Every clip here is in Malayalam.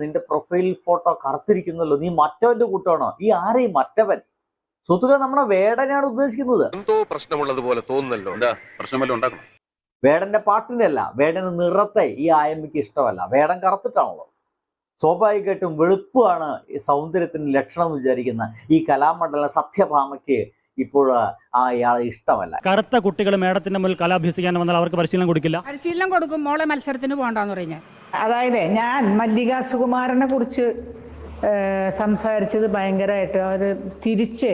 നിന്റെ പ്രൊഫൈൽ ഫോട്ടോ കറുത്തിരിക്കുന്നല്ലോ, നീ മറ്റവന്റെ കൂട്ടാണോ? ഈ ആരെയും മറ്റവൻ? സുഹൃത്തുക്കളെ, നമ്മുടെ വേടനെയാണ് ഉദ്ദേശിക്കുന്നത്. എന്തോ പ്രശ്നമുള്ളതുപോലെ തോന്നുന്നല്ലോ. പ്രശ്നമല്ലോ ഉണ്ടാക്കണം. വേടന്റെ പാട്ടിന്റെ അല്ല, വേടന്റെ നിറത്തെ ഈ ആയമ്മയ്ക്ക് ഇഷ്ടമല്ല. വേടൻ കറുത്തിട്ടാണല്ലോ. സ്വാഭാവികമായിട്ടും വെളുപ്പാണ് സൗന്ദര്യത്തിന് ലക്ഷണം എന്ന് വിചാരിക്കുന്ന ഈ കലാമണ്ഡല സത്യഭാമയ്ക്ക് ഇപ്പോൾ ഇയാളെ ഇഷ്ടമല്ല. കറുത്ത കുട്ടികൾ മേഡത്തിന്റെ മുന്നിൽ കലാഭ്യസിക്കാൻ വന്നാൽ അവർക്ക് പരിശീലനം കൊടുക്കില്ല. പരിശീലനം കൊടുക്കും, മോളെ മത്സരത്തിന് പോകണ്ടെന്ന് പറഞ്ഞു. അതായത് ഞാൻ മല്ലിക സുകുമാരനെ കുറിച്ച് സംസാരിച്ചത് ഭയങ്കരമായിട്ട് അവർ തിരിച്ച്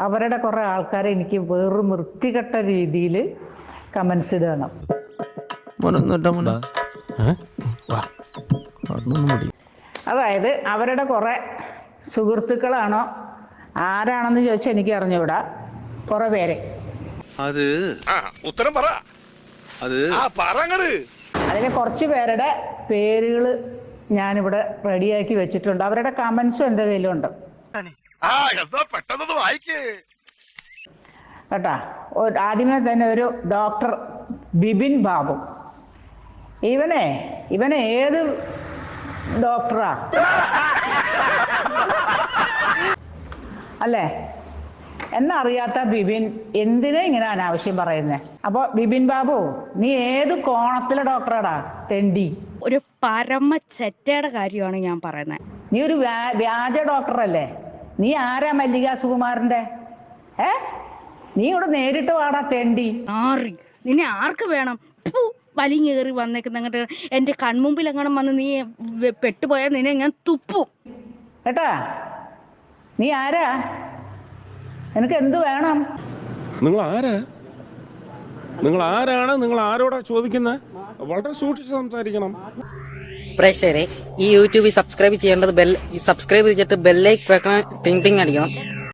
അവരുടെ കുറേ ആൾക്കാരെ എനിക്ക് വെറും വൃത്തികെട്ട രീതിയിൽ കമൻസ് ഇടണം. അതായത് അവരുടെ കുറേ സുഹൃത്തുക്കളാണോ ആരാണെന്ന് ചോദിച്ചാൽ എനിക്ക് അറിഞ്ഞുകൂടാ. കുറേ പേര് അത് ഉത്തരം പറ. അതിലെ കുറച്ച് പേരുടെ പേരുകൾ ഞാനിവിടെ റെഡിയാക്കി വെച്ചിട്ടുണ്ട്. അവരുടെ കമൻസും എൻ്റെ കയ്യിലുണ്ട് കേട്ടാ. ആദ്യമേ തന്നെ ഒരു ഡോക്ടർ ബിപിൻ ബാബു. ഇവനെ ഏത് ഡോക്ടറാ അല്ലേ എന്നറിയാത്ത ബിപിൻ എന്തിനാ ഇങ്ങനെ അനാവശ്യം പറയുന്നേ? അപ്പൊ ബിപിൻ ബാബു, നീ ഏത് കോണത്തിലെ ഡോക്ടറാടാ തെണ്ടി? ഒരു പരമ ചെറ്റയുടെ കാര്യമാണ് ഞാൻ പറയുന്നത്. നീ ഒരു വ്യാജ ഡോക്ടറല്ലേ? നീ ആരാ മല്ലിക സുകുമാരന്റെ? നീ ഇവിടെ നേരിട്ട് വാടാ തെണ്ടി. നിന്നെ ആർക്ക് വേണം? വലിഞ്ഞേറി വന്നേക്കുന്ന അങ്ങോട്ട് എന്റെ കൺമുമ്പിൽ എങ്ങനെ വന്ന് നീ പെട്ടുപോയാൽ നിന്നെ ഞാൻ തുപ്പും കേട്ടാ. നീ ആരാ? എനിക്ക് എന്ത് വേണം? നിങ്ങൾ ആരാണ്? നിങ്ങൾ ആരോടാ ചോദിക്കുന്നത്? വളരെ സൂക്ഷിച്ച് സംസാരിക്കണം. പ്രേക്ഷകരെ, ഈ യൂട്യൂബിൽ സബ്സ്ക്രൈബ് ചെയ്യേണ്ടത് സബ്സ്ക്രൈബ് ചെയ്തിട്ട് ബെല്ലൈക്കൺ ടിങ് ടിങ് അടിക്കണം.